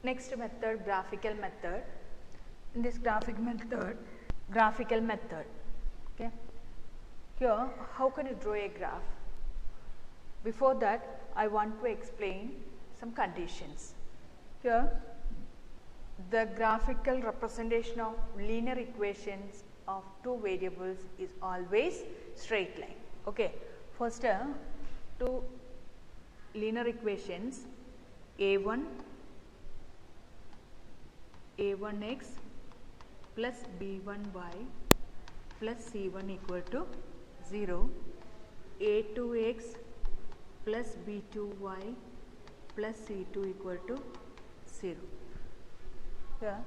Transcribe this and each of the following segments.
Next method, graphical method. In this graphical method, okay. Here, how can you draw a graph? Before that, I want to explain some conditions. Here, the graphical representation of linear equations of two variables is always straight line. Okay. First, two linear equations a1x plus b1y plus c1 equal to 0, a2x plus b2y plus c2 equal to 0. Here,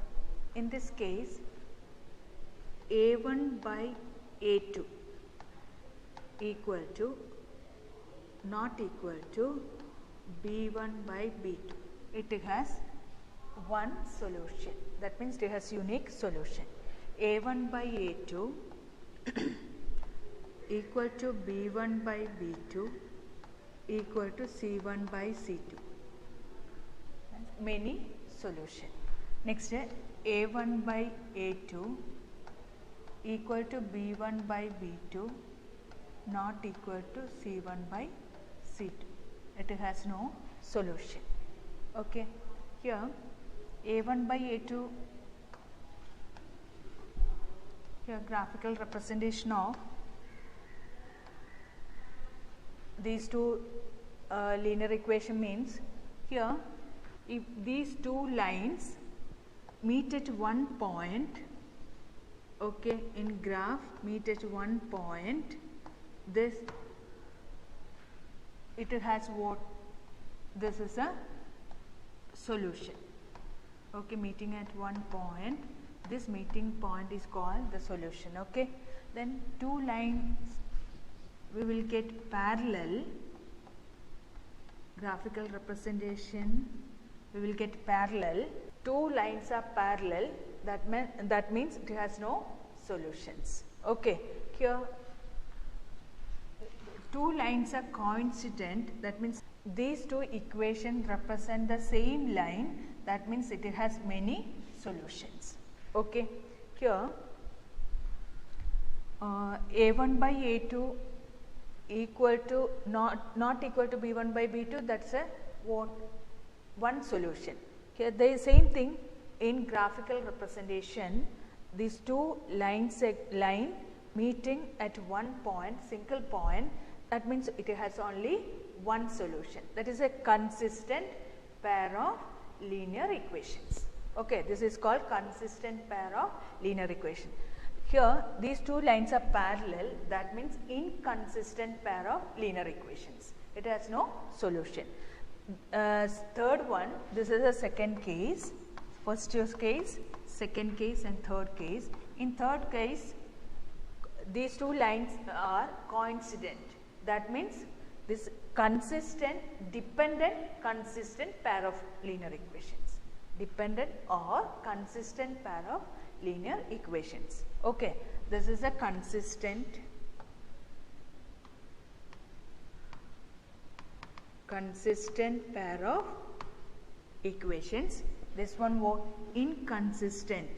in this case, a1 by a2 equal to not equal to b1 by b2. It has one solution. That means it has unique solution. a1 by a2 equal to b1 by b2 equal to c1 by c2. Many solution. Next, a1 by a2 equal to b1 by b2 not equal to c1 by c2. It has no solution. Okay. Here, a1 by a2, here graphical representation of these two linear equation means, here if these two lines meet at one point, okay, in graph meet at one point, this it has what? This is a solution. Okay, meeting at one point, this meeting point is called the solution. Okay, then two lines we will get parallel, graphical representation we will get parallel. Two lines are parallel, that means it has no solutions. Okay, here two lines are coincident, that means these two equations represent the same line, that means it has many solutions. Okay, here a1 by a2 equal to not equal to b1 by b2, that's a what? One solution. Here the same thing in graphical representation, these two lines meeting at one point, single point, that means it has only one solution. That is a consistent pair of linear equations. Okay, this is called consistent pair of linear equation. Here these two lines are parallel, that means inconsistent pair of linear equations. It has no solution. Third one, this is a second case. First case, second case and third case. In third case, these two lines are coincident. That means this consistent, dependent, consistent pair of linear equations. Dependent or consistent pair of linear equations. Okay, this is a consistent pair of equations. This one was inconsistent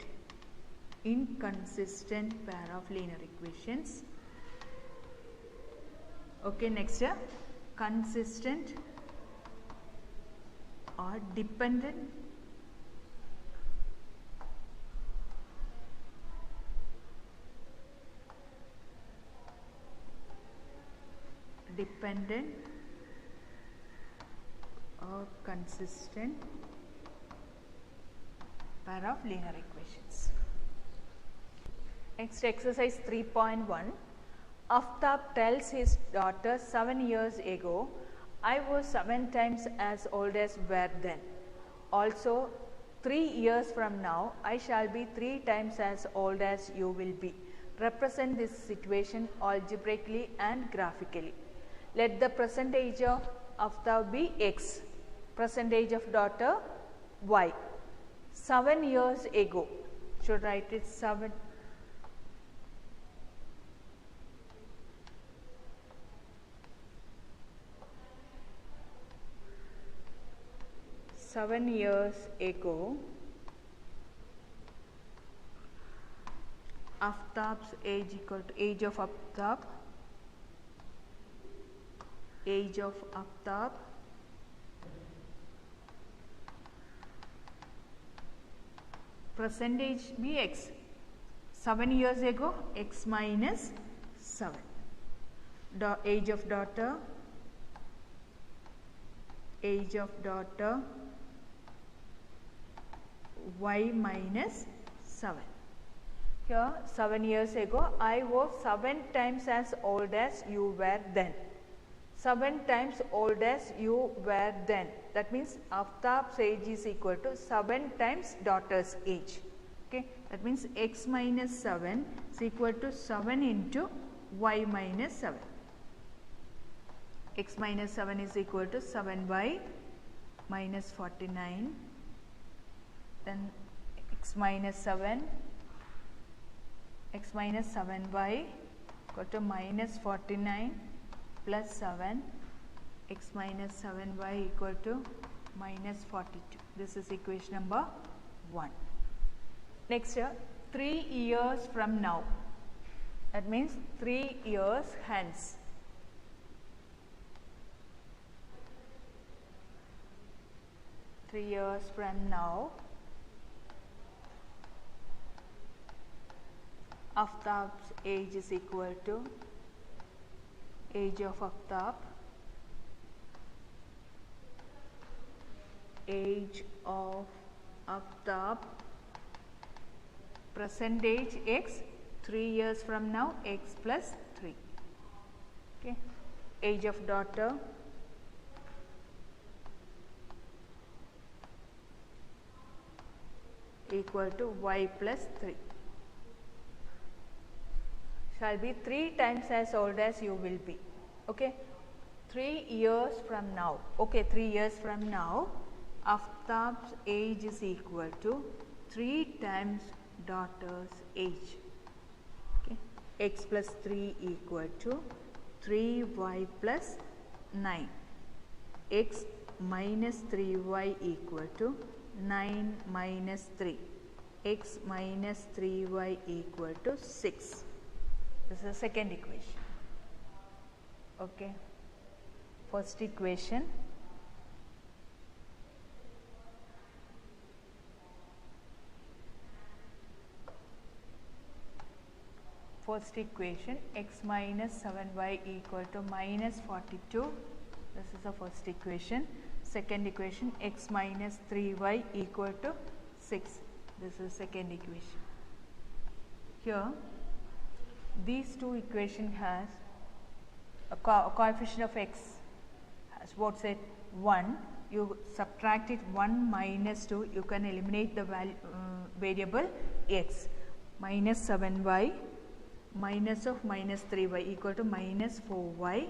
pair of linear equations. Okay, next, consistent or dependent or consistent pair of linear equations. Next, exercise 3.1. Aftab tells his daughter, 7 years ago, I was 7 times as old as were then. Also, 3 years from now, I shall be 3 times as old as you will be. Represent this situation algebraically and graphically. Let the present age of Aftab be x, present age of daughter y. 7 years ago, should write it 7. 7 years ago, Aftab's age equal to age of Aftab, age of Aftab percentage be x. 7 years ago, x minus 7. Age of daughter, y minus 7. Here 7 years ago, I was 7 times as old as you were then. 7 times old as you were then. That means Aftab's age is equal to 7 times daughter's age. Okay. That means x minus 7 is equal to 7 into y minus 7. X minus 7 is equal to 7y minus 49. Then x minus 7y equal to minus 49 plus 7, x minus 7y equal to minus 42. This is equation number 1. Next, 3 years from now. That means 3 years hence. Years from now, Aftab's age is equal to age of Aftab, present age x, 3 years from now x plus 3. Okay. Age of daughter, equal to y plus 3. Shall be 3 times as old as you will be. Okay. 3 years from now. Okay, 3 years from now, Aftab's age is equal to 3 times daughter's age. Okay. X plus 3 equal to 3y plus 9. X minus 3y equal to 9 minus 3. X minus 3y equal to 6. This is the second equation. Okay. First equation. First equation, x minus 7y equal to minus 42. This is the first equation. Second equation, x minus 3y equal to 6. This is second equation. Here, these two equation has a coefficient of x has what's it 1. You subtract it 1 minus 2. You can eliminate the variable x. Minus 7y minus of minus 3y equal to minus 4y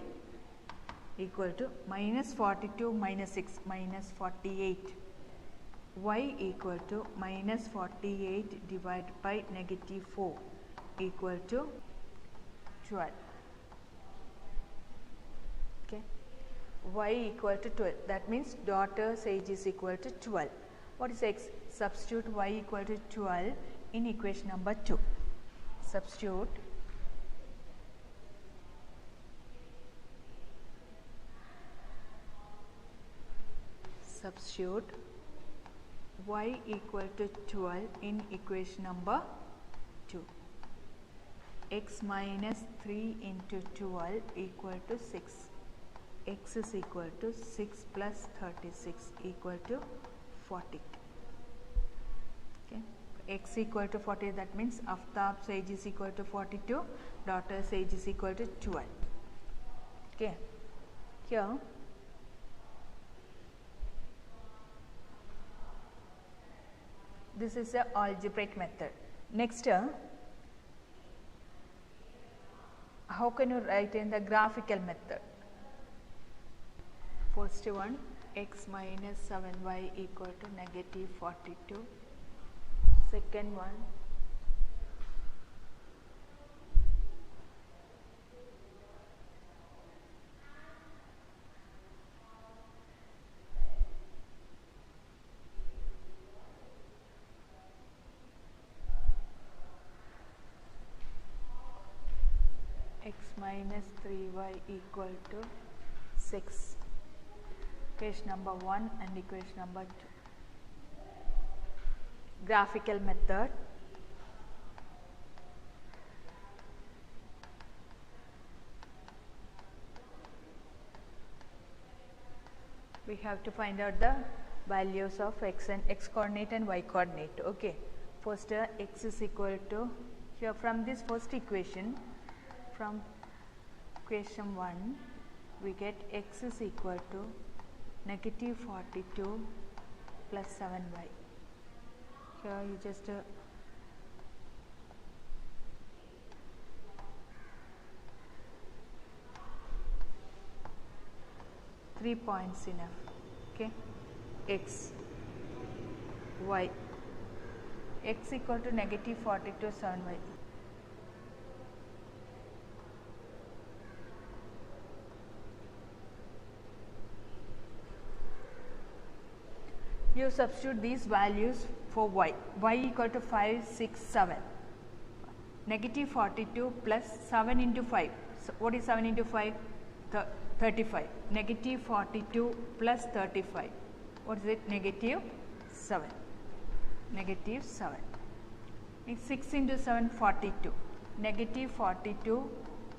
equal to minus 42 minus 6 minus 48. Y equal to minus 48 divided by negative 4 equal to 12. Okay. Y equal to 12. That means daughter's age is equal to 12. What is x? Substitute y equal to 12 in equation number 2. Substitute y equal to 12 in equation number 2. X minus 3 into 12 equal to 6. X is equal to 6 plus 36 equal to 40. Okay. X equal to 40, that means Aftab's age is equal to 42, daughter's age is equal to 12. Okay. Here, this is a algebraic method. Next, how can you write in the graphical method? First one, x minus 7y equal to negative 42. Second one, minus 3y equal to 6. Equation number 1 and equation number 2. Graphical method. We have to find out the values of x and x coordinate and y coordinate. Okay. First x is equal to, here from this first equation, from equation 1 we get x is equal to negative 42 plus 7y. Here you just 3 points enough. Okay, x, y, x equal to negative 42, 7y. You substitute these values for y. Y equal to 5, 6, 7. Negative 42 plus 7 into 5. So what is 7 into 5? 35. Negative 42 plus 35. What is it? Negative 7. Negative 7. 6 into 7, 42. Negative 42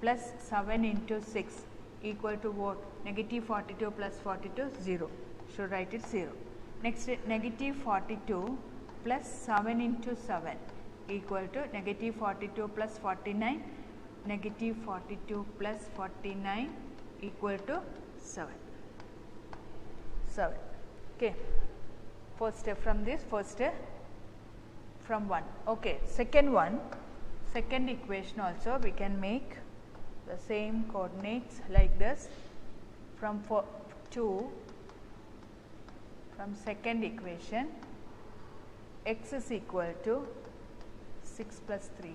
plus 7 into 6 equal to what? Negative 42 plus 42, 0. Should write it 0. Next, negative 42 plus 7 into 7 equal to negative 42 plus 49. Negative 42 plus 49 equal to 7. 7. Okay. First step from this, first step from 1. Okay. Second one, second equation also we can make the same coordinates like this from 2. From second equation, x is equal to 6 plus 3.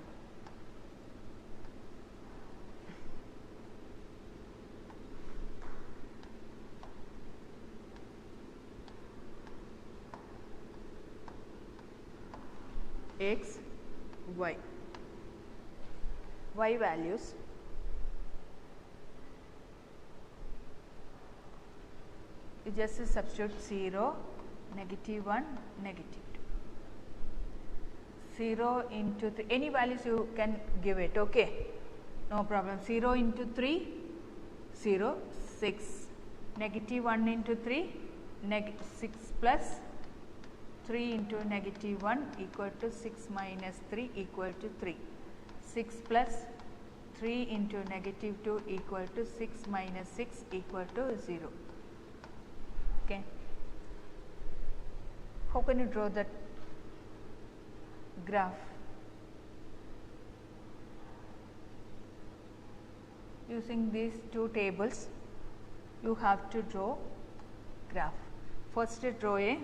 X, y. Y values. You just substitute 0, negative 1, negative 2. 0 into 3, any values you can give it, okay, no problem. 0 into 3, 0, 6, negative 1 into 3, 6 plus 3 into negative 1 equal to 6 minus 3 equal to 3. 6 plus 3 into negative 2 equal to 6 minus 6 equal to 0. Okay. How can you draw that graph? Using these two tables, you have to draw graph. First, draw a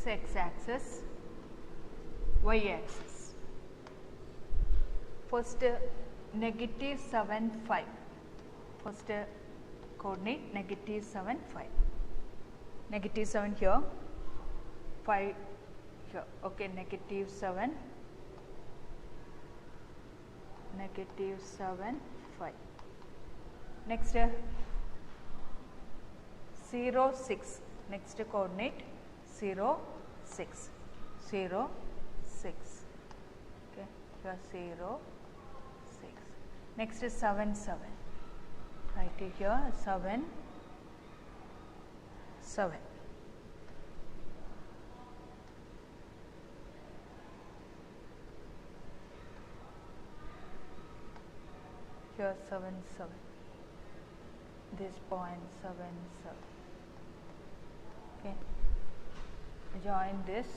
x axis, y axis. first negative 7, 5. First coordinate negative 7, 5. Negative 7 here, 5 here. Okay, negative 7, negative 7, 5. Next 0, 6. Next coordinate 0, 6. 0, 6. Okay, here 0, 6. Next is 7, 7. Write it here 7, 7. Here 7, 7. This point 7, 7. Okay. Join this.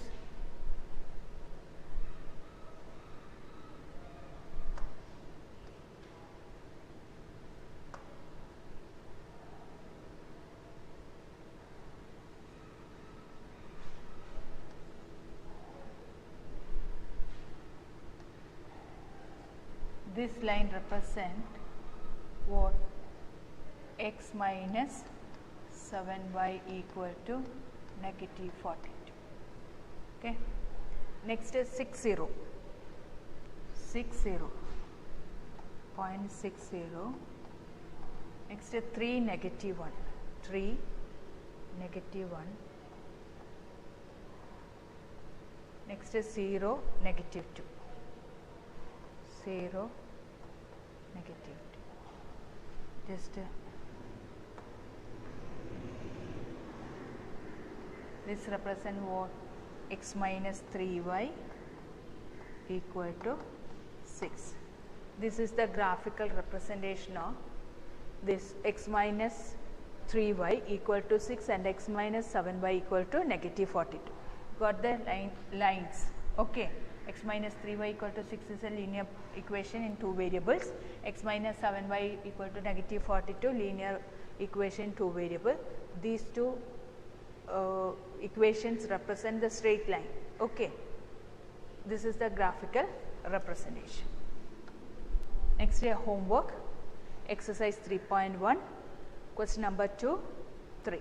This line represent what? X minus 7y equal to negative 42. Okay. Next is 60. 60. 0.60. Next is 3, negative 1. 3, negative 1. Next is 0, negative 2. 0, negative 2. Just this represent what? X minus 3y equal to 6. This is the graphical representation of this x minus 3y equal to 6 and x minus 7y equal to negative 42. Got the lines. Okay. X minus 3y equal to 6 is a linear equation in 2 variables. X minus 7y equal to negative 42, linear equation 2 variable. These two equations represent the straight line. Okay. This is the graphical representation. Next, your homework, exercise 3.1, question number 2, 3.